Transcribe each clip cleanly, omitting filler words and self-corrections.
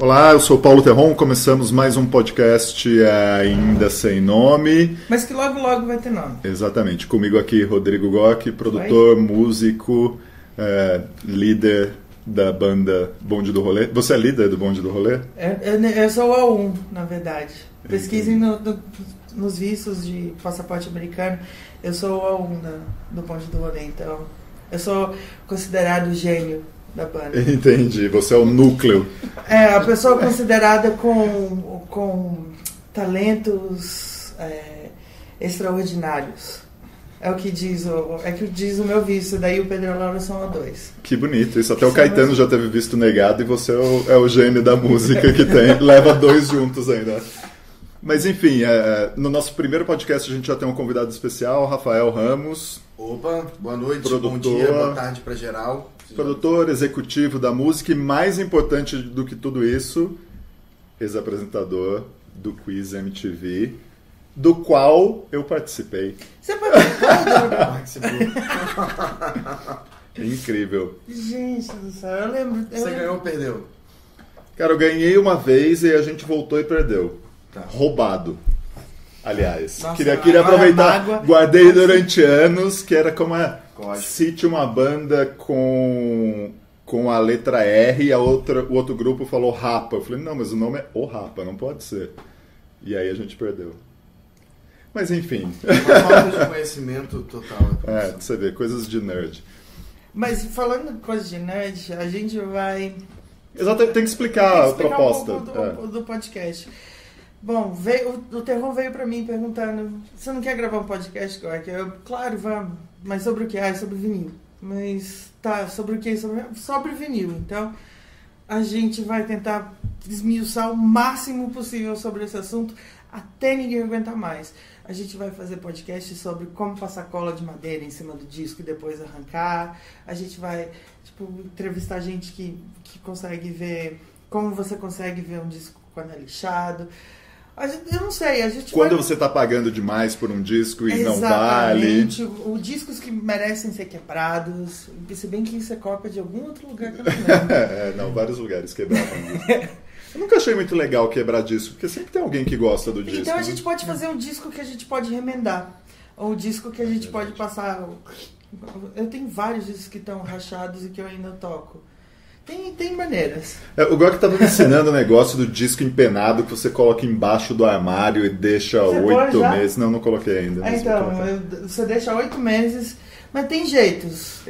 Olá, eu sou Paulo Terron, começamos mais um podcast ainda sem nome. Mas que logo logo vai ter nome. Exatamente, comigo aqui Rodrigo Goc, produtor, músico, líder da banda Bonde do Rolê. Você é líder do Bonde do Rolê? Eu sou o A1, na verdade. Pesquisem nos vistos de passaporte americano, eu sou o A1 do Bonde do Rolê, então eu sou considerado o gênio da banda. Entendi, você é o núcleo. A pessoa considerada com talentos extraordinários. É o que diz o meu visto, daí o Pedro e a Laura são A2. Que bonito, isso até o Caetano já teve visto negado e você é o gênio da música que leva dois juntos ainda. Mas enfim, no nosso primeiro podcast a gente já tem um convidado especial, Rafael Ramos. Opa, boa noite, produtor, bom dia, boa tarde pra geral. Produtor executivo da música e, mais importante do que tudo isso, ex-apresentador do Quiz MTV, do qual eu participei. Você participou? Incrível. Gente do céu, eu lembro. Você ganhou ou perdeu? Cara, eu ganhei uma vez e a gente voltou e perdeu. Tá. Roubado. Aliás, Nossa, queria aproveitar, guardei durante anos, que era como cite uma banda com a letra R e o outro grupo falou Rapa. Eu falei, não, mas o nome é O Rapa, não pode ser. E aí a gente perdeu. Mas enfim. Uma falta de conhecimento total. Você vê, coisas de nerd. Mas falando de coisas de nerd, a gente vai... Exatamente, tem que explicar a proposta. Um pouco do podcast. Bom, o Terron veio pra mim perguntando, você não quer gravar um podcast, Gork? Claro, vamos. Mas sobre o que? Sobre vinil. Mas tá, sobre o que? Sobre vinil. Então, a gente vai tentar desmiuçar o máximo possível sobre esse assunto até ninguém aguentar mais. A gente vai fazer podcast sobre como passar cola de madeira em cima do disco e depois arrancar. A gente vai, entrevistar gente que consegue ver como você consegue ver um disco quando é lixado. Eu não sei, a gente quando você está pagando demais por um disco e não vale. Exatamente, os discos que merecem ser quebrados, se bem que isso é cópia de algum outro lugar que eu não lembro. Não, vários lugares quebravam disco. Eu nunca achei muito legal quebrar disco, porque sempre tem alguém que gosta do disco. Então a gente pode fazer um disco que a gente pode remendar, ou um disco que a gente pode passar... Eu tenho vários discos que estão rachados e que eu ainda toco. Tem maneiras. O Gork estava me ensinando o negócio do disco empenado que você coloca embaixo do armário e deixa 8 meses. Não coloquei ainda. Então, você deixa 8 meses, mas tem jeitos.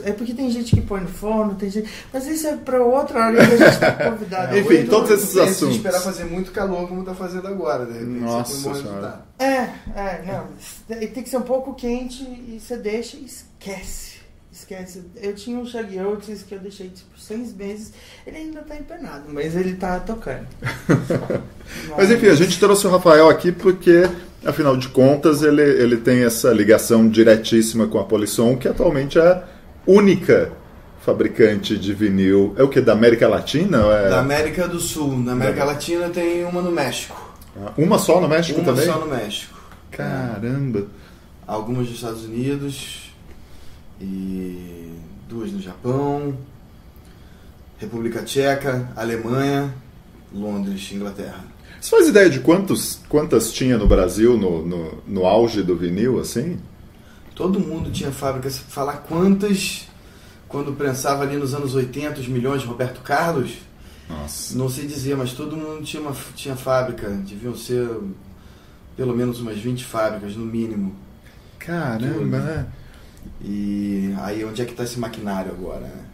É porque tem gente que põe no forno, tem gente... Mas isso é para outra hora que a gente está convidado. Enfim, todos esses assuntos. Esperar fazer muito calor como está fazendo agora, de repente. Nossa Senhora. Não. Tem que ser um pouco quente e você deixa e esquece. Eu tinha um Shaggy Oates que eu deixei 6 meses. Ele ainda tá empenado, mas ele tá tocando. Mas enfim, a gente trouxe o Rafael aqui porque, afinal de contas, ele tem essa ligação diretíssima com a Polisson, que atualmente é a única fabricante de vinil. É o que? Da América Latina? Da América do Sul. Na América Latina tem uma no México. Uma só no México também? Uma só no México. Caramba! Algumas nos Estados Unidos... E 2 no Japão, República Tcheca, Alemanha, Londres, Inglaterra. Você faz ideia de quantas tinha no Brasil no auge do vinil, assim? Todo mundo tinha fábricas. Falar quantas, quando pensava ali nos anos 80, os milhões de Roberto Carlos, nossa, não sei dizer, mas todo mundo tinha fábrica. Deviam ser pelo menos umas 20 fábricas, no mínimo. Caramba, né? E aí onde é que está esse maquinário agora, né?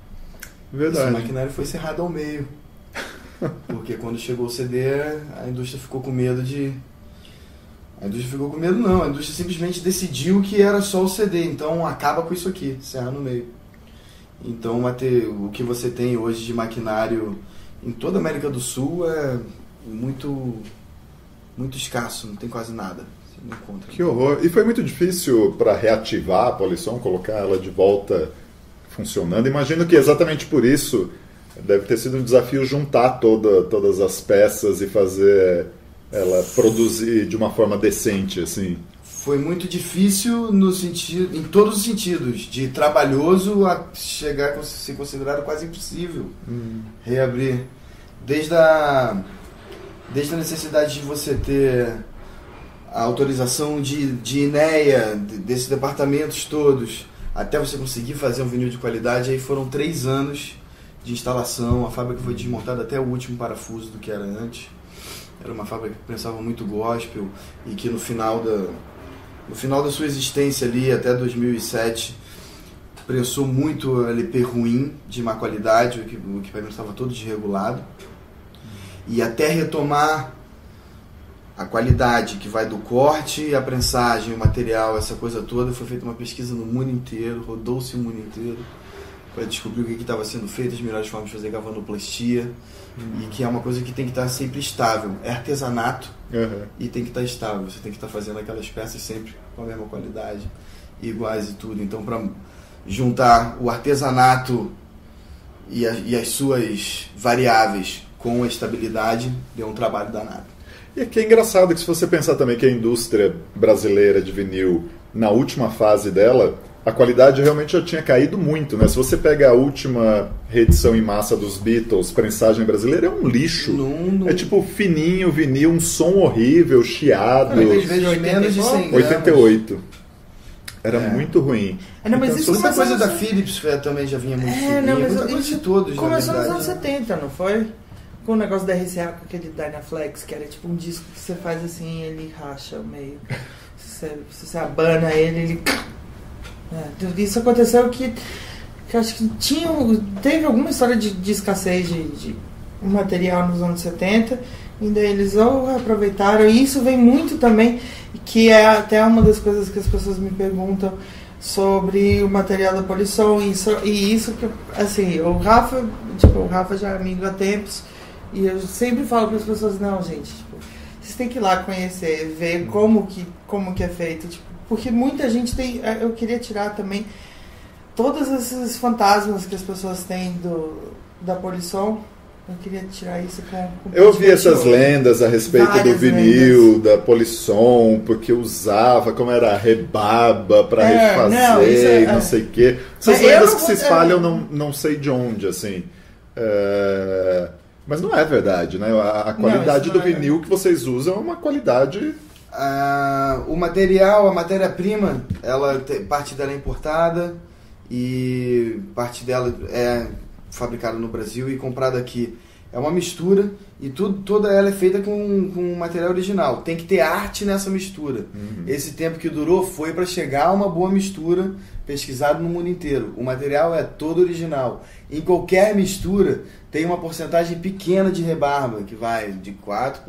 Verdade. Esse maquinário foi cerrado ao meio. Porque quando chegou o CD, a indústria ficou com medo de... A indústria ficou com medo não, a indústria simplesmente decidiu que era só o CD, então acaba com isso aqui, serra no meio. Então o que você tem hoje de maquinário em toda a América do Sul é muito, muito escasso, não tem quase nada. Que horror. E foi muito difícil para reativar a Polisson, colocar ela de volta funcionando. Imagino que exatamente por isso deve ter sido um desafio juntar todas as peças e fazer ela produzir de uma forma decente, assim. Foi muito difícil em todos os sentidos, de trabalhoso a chegar a ser considerado quase impossível reabrir. Desde a necessidade de você ter a autorização de INEA, desses departamentos todos, até você conseguir fazer um vinil de qualidade, aí foram 3 anos de instalação. A fábrica foi desmontada até o último parafuso do que era antes. Era uma fábrica que pensava muito gospel e que no final da sua existência ali, até 2007, prensou muito LP ruim, de má qualidade, o equipamento estava todo desregulado. E até retomar a qualidade que vai do corte, a prensagem, o material, essa coisa toda, foi feita uma pesquisa no mundo inteiro, rodou-se o mundo inteiro para descobrir o que estava sendo feito, as melhores formas de fazer galvanoplastia, e que é uma coisa que tem que estar sempre estável. É artesanato e tem que estar estável, você tem que estar fazendo aquelas peças sempre com a mesma qualidade, iguais e tudo. Então, para juntar o artesanato e as suas variáveis com a estabilidade, deu um trabalho danado. E aqui é engraçado que se você pensar também que a indústria brasileira de vinil, na última fase dela, a qualidade realmente já tinha caído muito, né? Se você pega a última reedição em massa dos Beatles, prensagem brasileira, é um lixo. Não. É tipo fininho, vinil, um som horrível, chiado. Às vezes menos de 100 gramas. 88. Era muito ruim. Não, mas então, isso muita coisa da Philips também já vinha muito fininha. Muita coisa de todos, começou na nos verdade, anos 70, não foi? Com o negócio da RCA, com aquele Dynaflex, que era tipo um disco que você faz assim, ele racha meio. Se você abana ele... Isso aconteceu que acho que teve alguma história de escassez de material nos anos 70, e daí eles aproveitaram, e isso vem muito também, que é até uma das coisas que as pessoas me perguntam sobre o material da Polisson, e isso que, assim, o Rafa já é amigo há tempos, e eu sempre falo para as pessoas, não, gente, tipo, vocês têm que ir lá conhecer, ver como que é feito, tipo, porque muita gente tem... Eu queria tirar também todos esses fantasmas que as pessoas têm da Polisson. Eu queria tirar isso com eu ouvi essas lendas a respeito do vinil, da Polisson, porque usava, como era a rebaba para refazer, não sei o quê. Essas lendas que se espalham não sei de onde, assim. Mas não é verdade, né? A qualidade do vinil que vocês usam é uma qualidade... O material, a matéria-prima, parte dela é importada e parte dela é fabricada no Brasil e comprada aqui. É uma mistura e toda ela é feita com material original. Tem que ter arte nessa mistura. Esse tempo que durou foi para chegar a uma boa mistura, pesquisado no mundo inteiro. O material é todo original. Em qualquer mistura tem uma porcentagem pequena de rebarba, que vai de 4%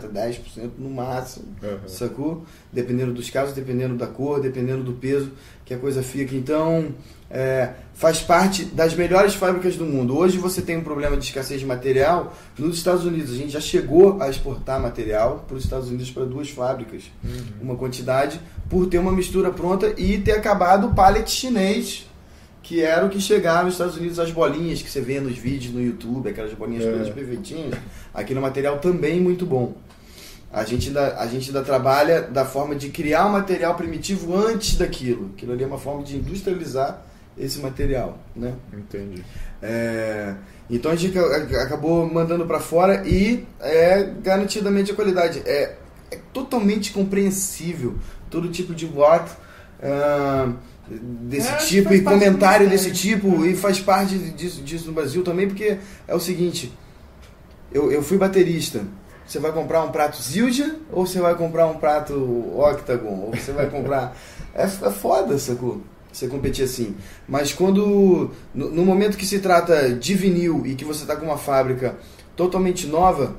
a 10% no máximo, sacou? Dependendo dos casos, dependendo da cor, dependendo do peso que a coisa fica. Então, faz parte das melhores fábricas do mundo. Hoje você tem um problema de escassez de material nos Estados Unidos. A gente já chegou a exportar material para os Estados Unidos para 2 fábricas. Uma quantidade, por ter uma mistura pronta e ter acabado o pallet chinês, que era o que chegava nos Estados Unidos, as bolinhas que você vê nos vídeos no YouTube, aquelas bolinhas todas perfeitinhas. Aqui no material também muito bom. A gente ainda trabalha da forma de criar um material primitivo antes daquilo. Aquilo ali é uma forma de industrializar esse material, né? Entendi. Então a gente acabou mandando para fora e garantidamente a qualidade. É totalmente compreensível todo tipo de boato desse tipo e comentário desse tipo, e faz parte disso no Brasil também, porque é o seguinte, eu fui baterista. Você vai comprar um prato Zildjian ou você vai comprar um prato Octagon? Ou você vai comprar... É foda, sacou? Você competir assim. Mas quando... No momento que se trata de vinil e que você está com uma fábrica totalmente nova,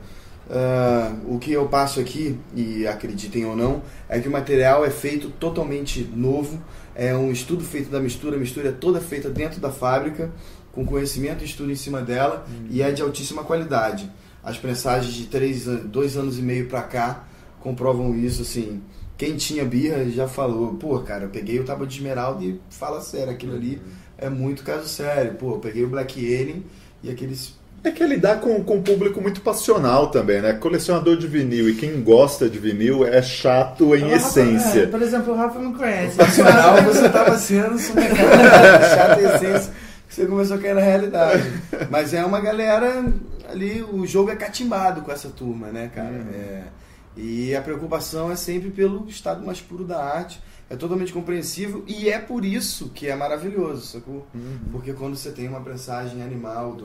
o que eu passo aqui, e acreditem ou não, é que o material é feito totalmente novo. É um estudo feito da mistura. A mistura é toda feita dentro da fábrica, com conhecimento e estudo em cima dela, e é de altíssima qualidade. As prensagens de 2 anos e meio pra cá comprovam isso, assim. Quem tinha birra já falou, pô, cara, eu peguei o Tábua de Esmeralda e fala sério, aquilo ali é muito caso sério. Pô, eu peguei o Black Alien e aqueles... É que ele dá com um público muito passional também, né? Colecionador de vinil e quem gosta de vinil é chato em essência. Por exemplo, o Rafa não conhece. Passional, você estava sendo chato em essência, que você começou a cair na realidade. Mas é uma galera ali o jogo é catimbado com essa turma, né, cara? E a preocupação é sempre pelo estado mais puro da arte. É totalmente compreensível e é por isso que é maravilhoso, sacou? Porque quando você tem uma prensagem animal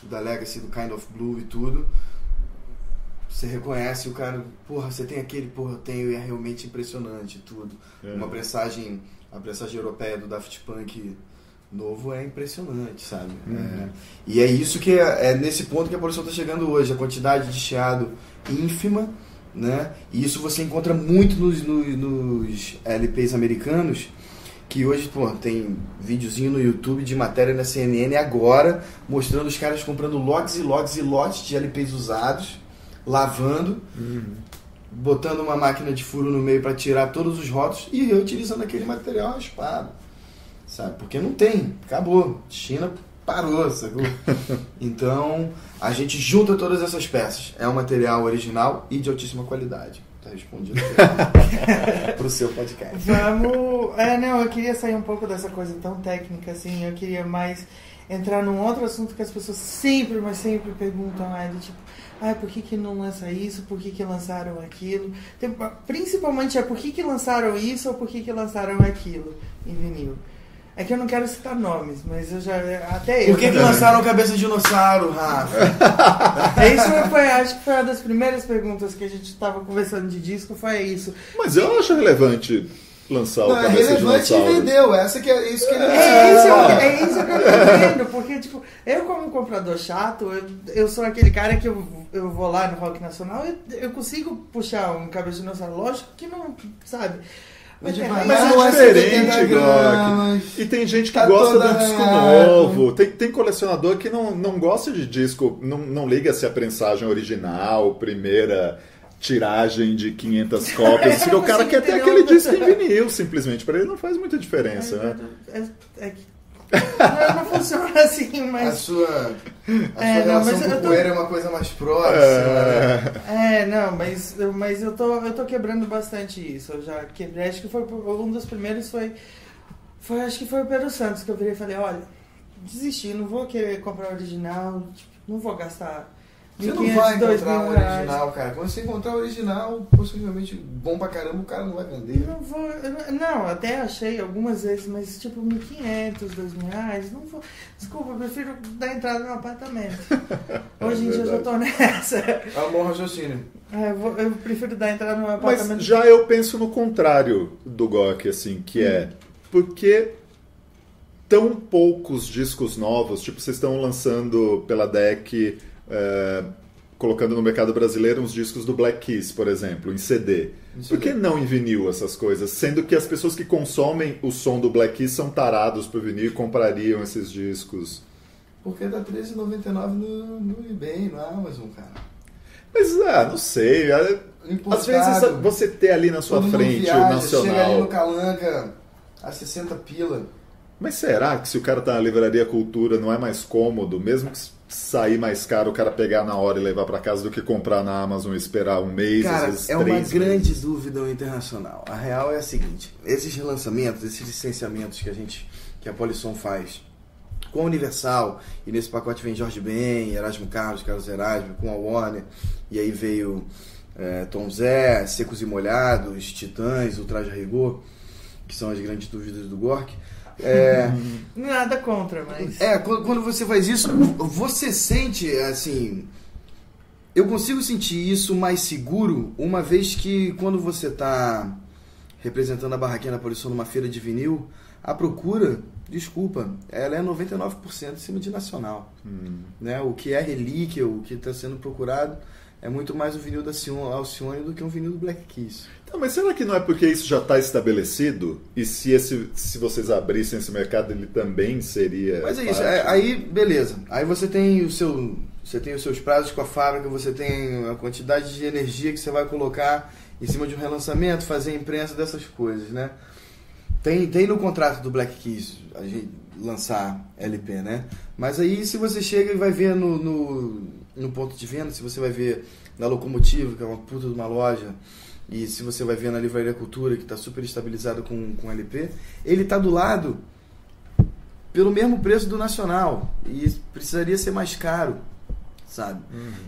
da Legacy, do Kind of Blue e tudo, você reconhece o cara, porra, você tem aquele, porra, eu tenho, e é realmente impressionante tudo. A prensagem europeia do Daft Punk novo é impressionante, sabe? E é isso que é nesse ponto que a Poluição está chegando hoje, a quantidade de chiado ínfima, né? E isso você encontra muito nos LPs americanos, que hoje, pô, tem videozinho no YouTube de matéria na CNN agora, mostrando os caras comprando lotes e lotes e lotes de LPs usados, lavando, botando uma máquina de furo no meio para tirar todos os rótulos e reutilizando aquele material raspado, sabe? Porque não tem, acabou, China parou, sacou? Então, a gente junta todas essas peças. É um material original e de altíssima qualidade. Tá respondido pro seu podcast. Vamos... eu queria sair um pouco dessa coisa tão técnica, assim. Eu queria mais entrar num outro assunto que as pessoas sempre, mas sempre perguntam, tipo, por que não lança isso? Por que lançaram aquilo? Principalmente por que lançaram isso ou por que lançaram aquilo em vinil? É que eu não quero citar nomes, mas eu já... Até Por que lançaram Cabeça de Dinossauro, Rafa? Isso acho que foi uma das primeiras perguntas que a gente estava conversando de disco, foi isso. Mas eu acho relevante lançar o Cabeça de Dinossauro. É relevante e vendeu, isso que ele... É isso que eu tô vendo, porque, tipo, eu como comprador chato, eu sou aquele cara que eu vou lá no Rock Nacional e eu consigo puxar um Cabeça de Dinossauro, lógico que não, sabe... Mas é diferente, Glock. E tem gente que gosta do disco novo. Tem colecionador que não gosta de disco, não liga se a prensagem original, primeira tiragem de 500 cópias. O cara quer ter aquele disco em vinil, simplesmente. Para ele não faz muita diferença, né? Não funciona assim, mas... A sua relação com o poeira é uma coisa mais próxima, né? Mas eu tô quebrando bastante isso. Eu já quebrei, acho que foi um dos primeiros, acho que foi o Pedro Santos, que eu virei e falei, olha, desisti, não vou querer comprar o original, não vou gastar... Você não vai encontrar o original, cara. Quando você encontrar o original, possivelmente bom pra caramba, o cara não vai vender. Não, até achei algumas vezes, mas tipo R$1.500, R$2.000, não vou. Desculpa, eu prefiro dar entrada no apartamento. Hoje em dia eu já tô nessa. É um bom raciocínio. Eu prefiro dar entrada no apartamento. Mas já eu penso no contrário do Glock, assim, que é porque tão poucos discos novos, tipo, vocês estão lançando pela DEC... colocando no mercado brasileiro uns discos do Black Keys, por exemplo, em CD. Por que não em vinil essas coisas? Sendo que as pessoas que consomem o som do Black Keys são tarados pro vinil e comprariam esses discos. Porque dá R$13,99 no eBay, na Amazon, cara. Mas, não sei. Às vezes você ter ali na sua frente o nacional... Chega ali no Calanca a 60 pila. Mas será que se o cara tá na Livraria Cultura não é mais cômodo, mesmo que sair mais caro o cara pegar na hora e levar para casa do que comprar na Amazon e esperar um mês, cara, às vezes é uma 3 grande meses. dúvida no internacional. A real é a seguinte, esses relançamentos, esses licenciamentos que a Polisson faz com a Universal, e nesse pacote vem Jorge Ben, Erasmo Carlos Erasmo, com a Warner, e aí veio Tom Zé, Secos e Molhados, Titãs, Ultraje a Rigor, que são as grandes dúvidas do Gork. Nada contra, mas... Quando você faz isso, você sente, assim... Eu consigo sentir isso mais seguro, uma vez que quando você está representando a barraquinha da Poluição numa feira de vinil, a procura, desculpa, ela é 99% em cima de nacional. Né? O que é relíquia, o que está sendo procurado, é muito mais o vinil da Alcione do que um vinil do Black Keys. Então, mas será que não é porque isso já está estabelecido? E se vocês abrissem esse mercado, ele também seria... Mas é isso, aí beleza. Aí você tem os seus prazos com a fábrica, você tem a quantidade de energia que você vai colocar em cima de um relançamento, fazer a imprensa dessas coisas, né? Tem no contrato do Black Keys a gente lançar LP, né? Mas aí se você chega e vai ver no ponto de venda, se você vai ver na Locomotiva, que é uma puta de uma loja, e se você vai ver na Livraria Cultura, que está super estabilizado com LP, ele está do lado pelo mesmo preço do nacional e precisaria ser mais caro, sabe?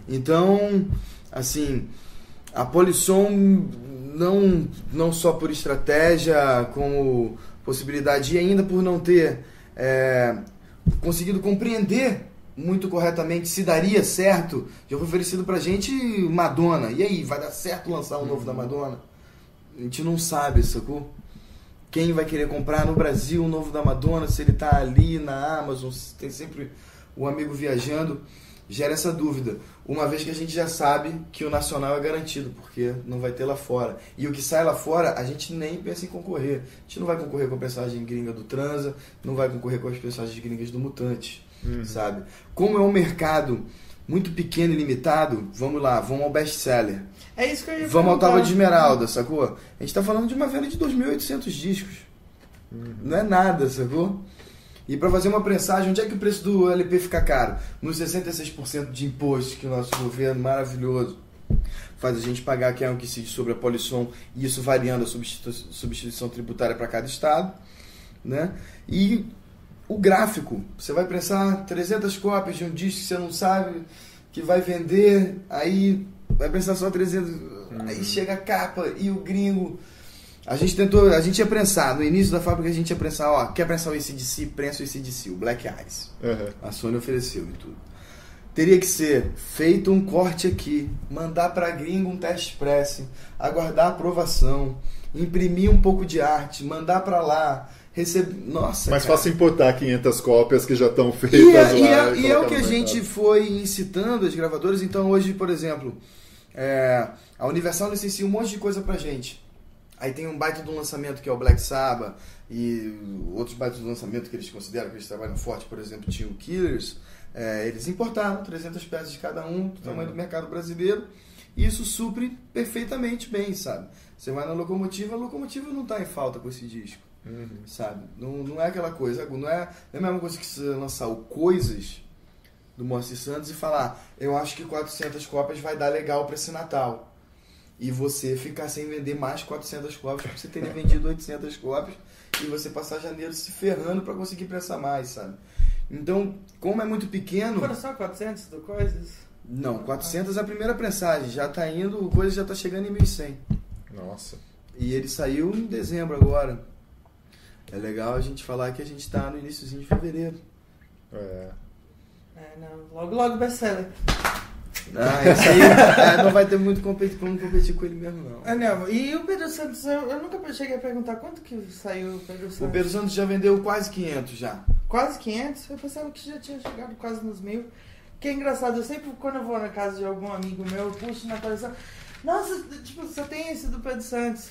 Então, assim, a Polisson não só por estratégia, como possibilidade, e ainda por não ter conseguido compreender muito corretamente se daria certo, já foi oferecido pra gente Madonna. E aí, vai dar certo lançar um novo da Madonna? A gente não sabe, sacou? Quem vai querer comprar no Brasil um novo da Madonna, se ele tá ali na Amazon, se tem sempre o amigo viajando, gera essa dúvida. Uma vez que a gente já sabe que o nacional é garantido, porque não vai ter lá fora. E o que sai lá fora, a gente nem pensa em concorrer. A gente não vai concorrer com a personagem gringa do Transa, não vai concorrer com as personagens gringas do Mutante. Sabe? Como é um mercado muito pequeno e limitado, vamos lá, vamos ao best-seller. É isso que eu ia Vamos ao perguntar. Tábua de Esmeralda, sacou? A gente tá falando de uma venda de 2.800 discos. Não é nada, sacou? E para fazer uma prensagem, onde é que o preço do LP fica caro? Nos 66% de imposto que o nosso governo maravilhoso faz a gente pagar, que é um que incide sobre a Polisson, e isso variando a substituição tributária para cada estado, né? E o gráfico, você vai prensar 300 cópias de um disco que você não sabe que vai vender, aí vai prensar só 300, aí chega a capa e o gringo. A gente ia prensar, no início da fábrica a gente ia prensar, ó, quer prensar o AC/DC? Prensa o AC/DC, o Black Eyes. A Sony ofereceu e tudo. Teria que ser feito um corte aqui, mandar para gringo um teste press, aguardar a aprovação, imprimir um pouco de arte, mandar para lá, receber... Nossa, mais cara. fácil importar 500 cópias que já estão feitas lá. E é o que a gente foi incitando as gravadoras. Então hoje, por exemplo, a Universal licencia um monte de coisa pra gente. Aí tem um baita do lançamento que é o Black Sabbath e outros baitas do lançamento que eles consideram que eles trabalham forte, por exemplo, tinha o Killers. Eles importaram 300 peças de cada um, do tamanho do mercado brasileiro, e isso supre perfeitamente bem, sabe? Você vai na Locomotiva, a Locomotiva não tá em falta com esse disco, sabe? Não é aquela coisa, não é a mesma coisa que você lançar o Coisas do Moacir Santos e falar, eu acho que 400 cópias vai dar legal para esse Natal. E você ficar sem vender mais 400 cópias, porque você teria vendido 800 cópias, e você passar janeiro se ferrando para conseguir prensar mais, sabe? Então, como é muito pequeno... Foram só 400 do Coisas? Não, 400 é a primeira prensagem, já tá indo, o Coisa já tá chegando em 1.100. Nossa. E ele saiu em dezembro agora. É legal a gente falar que a gente tá no iniciozinho de fevereiro. Não, logo best-seller. Esse aí não vai ter muito como competir com ele mesmo, não. Não. E o Pedro Santos, eu nunca cheguei a perguntar quanto que saiu o Pedro Santos. O Pedro Santos já vendeu quase 500 já. Quase 500? Eu pensava que já tinha chegado quase nos 1.000. Que é engraçado, eu sempre, quando eu vou na casa de algum amigo meu, eu puxo na coleção. Nossa, tipo, só tem esse do Pedro Santos.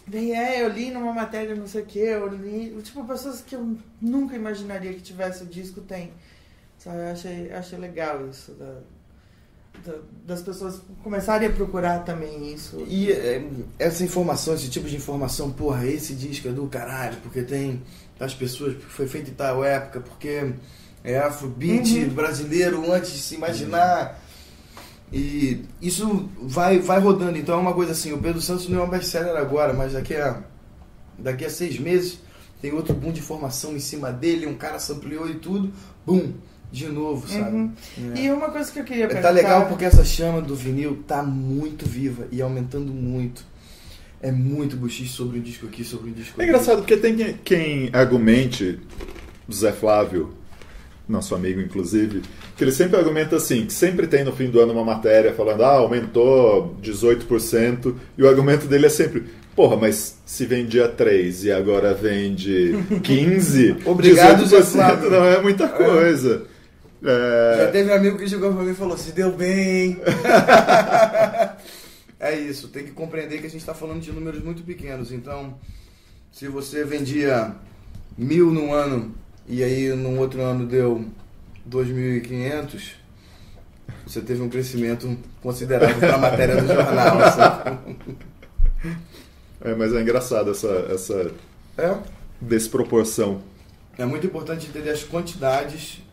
Daí eu li numa matéria, não sei o que, eu li. Tipo, pessoas que eu nunca imaginaria que tivesse o disco tem. Sabe, eu achei legal isso das pessoas começarem a procurar também isso. E essa informação, esse tipo de informação, porra, esse disco é do caralho, porque tem as pessoas, porque foi feito em tal época, porque é afrobeat brasileiro antes de se imaginar. E isso vai rodando. Então é uma coisa assim, o Pedro Santos não é um best-seller agora, mas daqui a 6 meses tem outro boom de informação em cima dele, um cara sampleou e tudo, boom, de novo, sabe? E uma coisa que eu queria perguntar... Tá legal porque essa chama do vinil tá muito viva e aumentando muito. É muito buchiche sobre um disco aqui, sobre um disco ali. É engraçado porque tem quem argumente, Zé Flávio, nosso amigo inclusive, que ele sempre argumenta assim, que sempre tem no fim do ano uma matéria falando, aumentou 18%, e o argumento dele é sempre, porra, mas se vendia 3 e agora vende 15, obrigado, 18% não é muita coisa. Já teve um amigo que chegou pra mim e falou, se deu bem. É isso, tem que compreender que a gente está falando de números muito pequenos. Então, se você vendia 1.000 num ano e aí no outro ano deu 2.500, você teve um crescimento considerável para a matéria do jornal. Sabe? Mas é engraçado essa desproporção. É muito importante entender as quantidades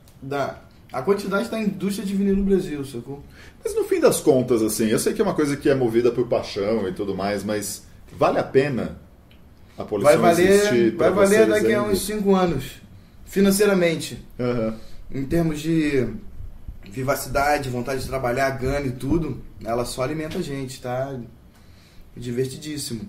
a quantidade da indústria de vinil no Brasil, sacou? Mas no fim das contas, assim, eu sei que é uma coisa que é movida por paixão e tudo mais, mas vale a pena a Polisson existir pra vai valer vocês daqui a ainda? uns 5 anos, financeiramente. Em termos de vivacidade, vontade de trabalhar, gana e tudo, ela só alimenta a gente, tá? Divertidíssimo.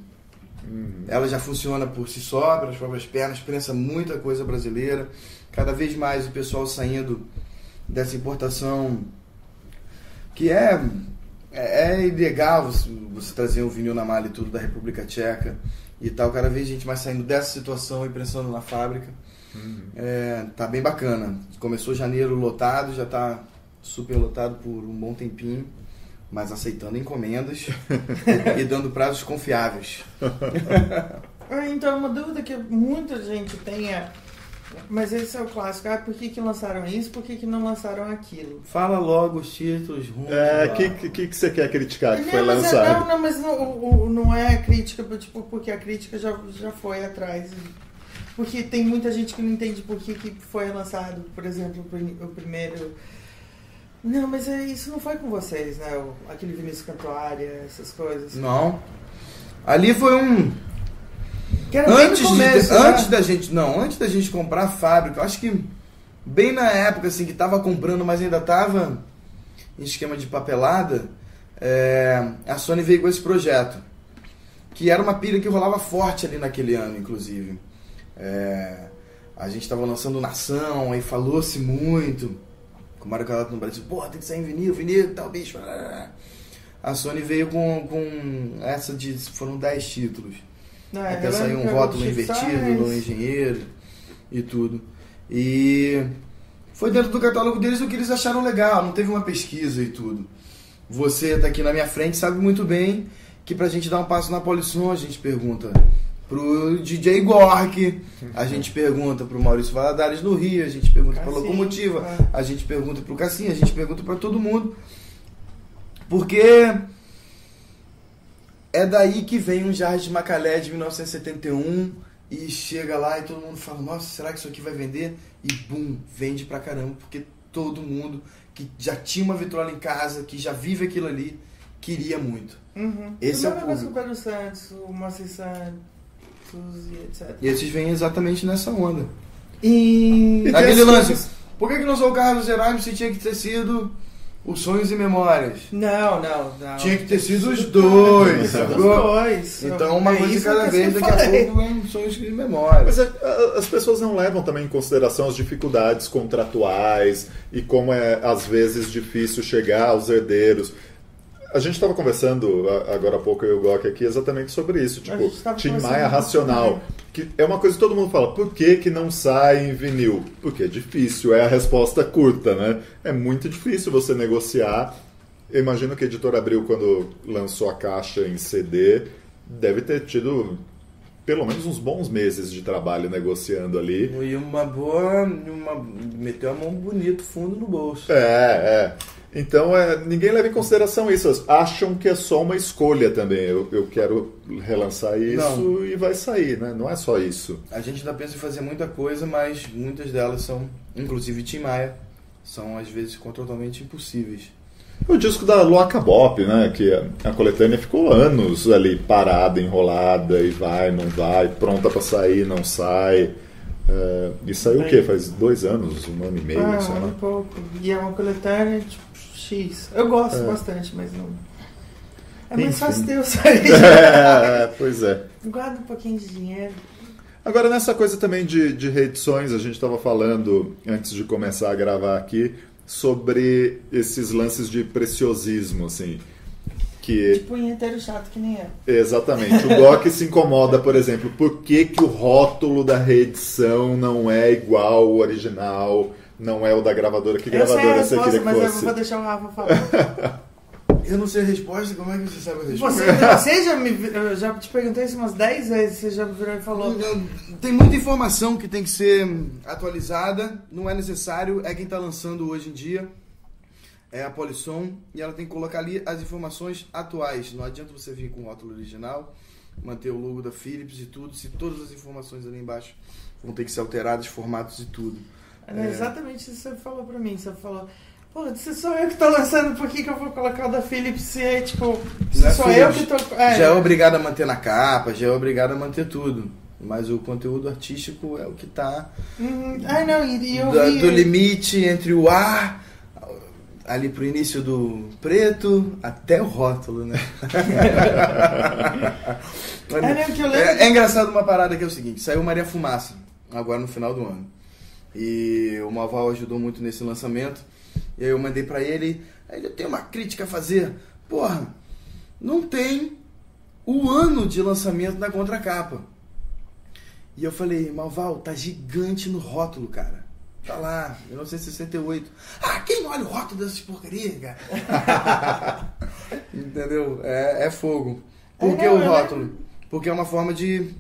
Ela já funciona por si só, pelas próprias pernas, pensa muita coisa brasileira. Cada vez mais o pessoal saindo dessa importação, que é ilegal você trazer um vinil na mala e tudo da República Tcheca e tal. Cada vez a gente vai saindo dessa situação e pensando na fábrica. Tá bem bacana. Começou janeiro lotado, já tá super lotado por um bom tempinho, mas aceitando encomendas e dando prazos confiáveis. Então, uma dúvida que muita gente tem é, mas esse é o clássico, por que lançaram isso, por que não lançaram aquilo? Fala logo os títulos. O que você quer criticar que foi lançado? Mas não é crítica, tipo, porque a crítica já foi atrás. Porque tem muita gente que não entende por que foi lançado, por exemplo, o primeiro... Não, mas isso não foi com vocês, né? Aquele Vinícius Cantuária, essas coisas. Não. Ali foi um... Que era bem no começo, antes da gente comprar a fábrica, eu acho que bem na época assim, que tava comprando, mas ainda tava em esquema de papelada, a Sony veio com esse projeto, que era uma pilha que rolava forte ali naquele ano, inclusive. A gente tava lançando Nação, aí falou-se muito, com o Mário Calato no Brasil, porra, tem que sair em vinil e tal, bicho. A Sony veio com essa de, foram 10 títulos. Até saiu um rótulo invertido no engenheiro e tudo. E foi dentro do catálogo deles o que eles acharam legal, não teve uma pesquisa e tudo. Você tá aqui na minha frente, sabe muito bem que pra gente dar um passo na Polisson, a gente pergunta pro DJ Gork, a gente pergunta pro Maurício Valadares no Rio, a gente pergunta pra Locomotiva, a gente pergunta pro Cassim, a gente pergunta pra todo mundo. Porque é daí que vem um Jardim de Macalé de 1971 e chega lá e todo mundo fala, nossa, será que isso aqui vai vender? E bum, vende pra caramba, porque todo mundo que já tinha uma vitrola em casa, que já vive aquilo ali, queria muito. Esse é o público. O Pedro Santos, o Moacir Santos e etc. E esses vêm exatamente nessa onda. E aquele lance, por que lançou o Carlos Erasmo se tinha que ter sido os Sonhos e Memórias? Não. Tinha que ter sido os dois. Então uma coisa de cada vez, daqui a pouco vem Sonhos e Memórias. Mas as pessoas não levam também em consideração as dificuldades contratuais e como é às vezes difícil chegar aos herdeiros. A gente estava conversando agora há pouco, eu e o Gok aqui, exatamente sobre isso. Tipo, Tim Maia racional. Que é uma coisa que todo mundo fala, por que não sai em vinil? Porque é difícil, é a resposta curta, né? É muito difícil você negociar. Eu imagino que a Editora Abril, quando lançou a caixa em CD, deve ter tido pelo menos uns bons meses de trabalho negociando ali. E meteu a mão bonito, fundo no bolso. Então, ninguém leva em consideração isso. Acham que é só uma escolha também. Eu quero relançar isso e vai sair, né? Não é só isso. A gente ainda pensa em fazer muita coisa, mas muitas delas são, inclusive Tim Maia, são às vezes totalmente impossíveis. O disco da Loaca Bop, né? Que a coletânea ficou anos ali parada, enrolada, e vai, não vai, pronta para sair, não sai. E saiu o quê? Faz 2 anos, 1 ano e meio, sei lá. Um pouco. E é uma coletânea tipo X. Eu gosto bastante, mas não. É mais fácil ter eu sair. Pois é. Guarda um pouquinho de dinheiro. Agora, nessa coisa também de reedições, a gente estava falando, antes de começar a gravar aqui, sobre esses lances de preciosismo, assim. Tipo punheteiro chato que nem é. Exatamente. O Gok se incomoda, por exemplo, por que o rótulo da reedição não é igual ao original, não é o da gravadora? Que gravadora você queria que mas fosse? Eu vou deixar o Rafa falar. Eu não sei a resposta, como é que você sabe a resposta? Eu já te perguntei isso umas 10 vezes, você já virou e falou. Tem muita informação que tem que ser atualizada, não é necessário, é quem está lançando hoje em dia. É a Polisson, e ela tem que colocar ali as informações atuais. Não adianta você vir com o rótulo original, manter o logo da Philips e tudo, se todas as informações ali embaixo vão ter que ser alteradas, formatos e tudo. É exatamente isso que você falou pra mim. Você falou, pô, se sou eu que tô lançando, por que eu vou colocar o da Philips se é tipo... Se sou eu que tô... Já é obrigado a manter na capa, já é obrigado a manter tudo. Mas o conteúdo artístico é o que tá... Não, e eu vi... Do limite entre o ar... ali pro início do preto até o rótulo, né? É engraçado uma parada que é o seguinte, saiu Maria Fumaça, agora no final do ano. E o Malval ajudou muito nesse lançamento. E aí eu mandei pra ele, aí eu tenho uma crítica a fazer. Porra, não tem o ano de lançamento na contracapa. E eu falei, Malval, tá gigante no rótulo, cara. Tá lá, 1968. Ah, quem não olha o rótulo dessas porcarias, cara? Entendeu? É fogo. Por que o rótulo? Porque é uma forma de...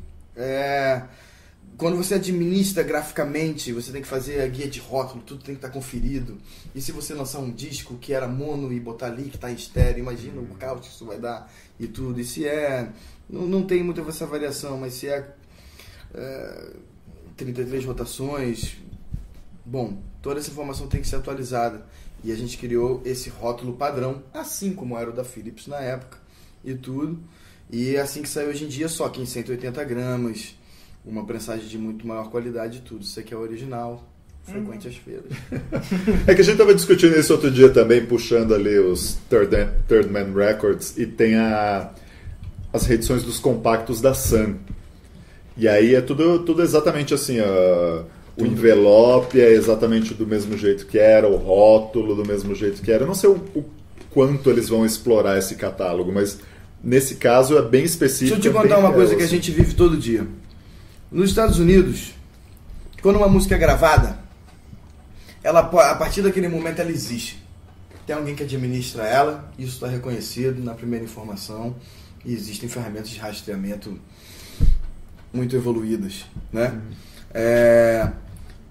Quando você administra graficamente, você tem que fazer a guia de rótulo, tudo tem que estar conferido. E se você lançar um disco que era mono e botar ali que tá em estéreo, imagina o caos que isso vai dar e tudo. E se não tem muita essa variação, mas se 33 rotações... Bom, toda essa informação tem que ser atualizada. E a gente criou esse rótulo padrão, assim como era o da Philips na época e tudo. E assim que saiu hoje em dia, só que em 180 gramas, uma prensagem de muito maior qualidade e tudo. Isso aqui é o original, frequente às feiras. É que a gente estava discutindo isso outro dia também, puxando ali os Third Man Records, e tem as reedições dos compactos da Sun. E aí é tudo exatamente assim, o envelope é exatamente do mesmo jeito que era, o rótulo do mesmo jeito que era. Eu não sei o quanto eles vão explorar esse catálogo, mas nesse caso é bem específico. Deixa eu te contar uma coisa que a gente vive todo dia. Nos Estados Unidos, quando uma música é gravada, ela, a partir daquele momento ela existe. Tem alguém que administra ela, isso está reconhecido na primeira informação, e existem ferramentas de rastreamento muito evoluídas, né?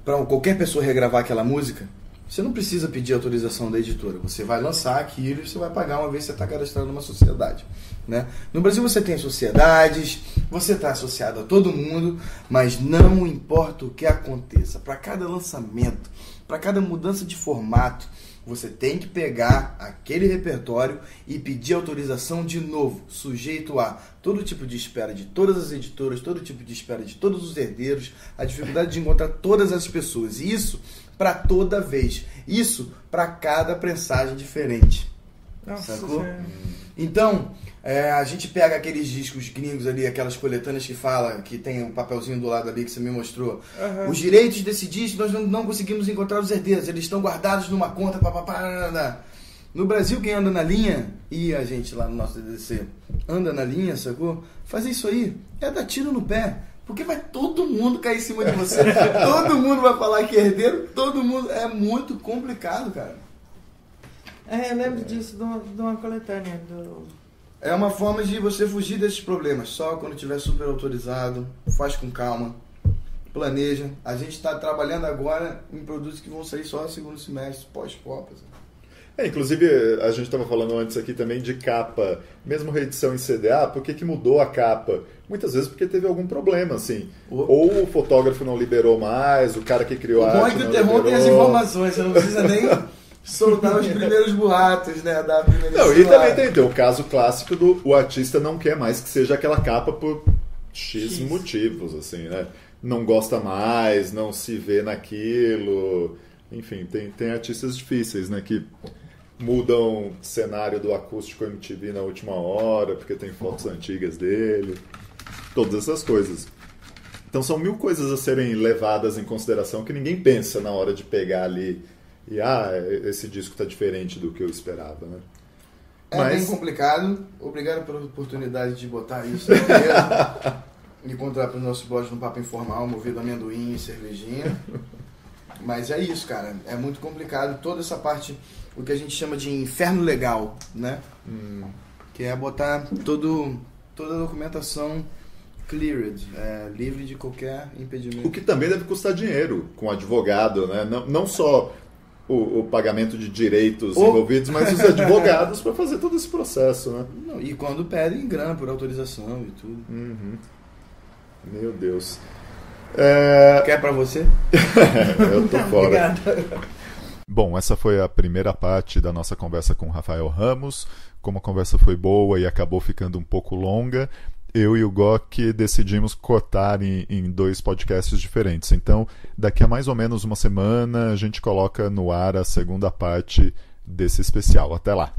Para qualquer pessoa regravar aquela música, você não precisa pedir autorização da editora. Você vai lançar aquilo e você vai pagar uma vez que você está cadastrado numa sociedade, né? No Brasil você tem sociedades, você está associado a todo mundo, mas não importa o que aconteça, para cada lançamento, para cada mudança de formato, você tem que pegar aquele repertório e pedir autorização de novo, sujeito a todo tipo de espera de todas as editoras, todo tipo de espera de todos os herdeiros, a dificuldade de encontrar todas as pessoas. E isso para toda vez. Isso para cada prensagem diferente. Nossa, sacou? Então, a gente pega aqueles discos gringos ali, aquelas coletâneas que fala, que tem um papelzinho do lado ali que você me mostrou. Uhum. Os direitos desse disco nós não conseguimos encontrar os herdeiros, eles estão guardados numa conta, papapá. No Brasil, quem anda na linha, e a gente lá no nosso DDC anda na linha, sacou? Fazer isso aí é dar tiro no pé. Porque vai todo mundo cair em cima de você. Todo mundo vai falar que é herdeiro, todo mundo. É muito complicado, cara. Eu lembro disso, de uma coletânea. É uma forma de você fugir desses problemas. Só quando estiver super autorizado, faz com calma, planeja. A gente está trabalhando agora em produtos que vão sair só no segundo semestre, pós-copas. Inclusive, a gente estava falando antes aqui também de capa, mesmo reedição em CDA, por que mudou a capa? Muitas vezes porque teve algum problema, assim. Ou o fotógrafo não liberou mais, o cara que criou a arte não liberou. O bom é que o Terron tem as informações, você não precisa nem soltar os primeiros boatos, né? Da primeira não, e também tem o caso clássico do o artista não quer mais que seja aquela capa por X motivos, assim, né? Não gosta mais, não se vê naquilo. Enfim, tem artistas difíceis, né? Que mudam cenário do acústico MTV na última hora, porque tem fotos antigas dele, todas essas coisas. Então são 1000 coisas a serem levadas em consideração que ninguém pensa na hora de pegar ali e esse disco está diferente do que eu esperava, né? Bem complicado. Obrigado pela oportunidade de botar isso e encontrar para os nossos blogs no Papo Informal, movido amendoim e cervejinha. Mas é isso, cara. É muito complicado. Toda essa parte, o que a gente chama de inferno legal, né? Que é botar toda a documentação cleared, livre de qualquer impedimento. O que também deve custar dinheiro com advogado, né? Não só o pagamento de direitos envolvidos, mas os advogados para fazer todo esse processo, né? Não, e quando pedem grana por autorização e tudo. Meu Deus. Quer pra você? Eu tô fora. Obrigado. Bom, essa foi a primeira parte da nossa conversa com o Rafael Ramos. Como a conversa foi boa e acabou ficando um pouco longa, eu e o Gok decidimos cortar em 2 podcasts diferentes. Então, daqui a mais ou menos uma semana, a gente coloca no ar a segunda parte desse especial. Até lá!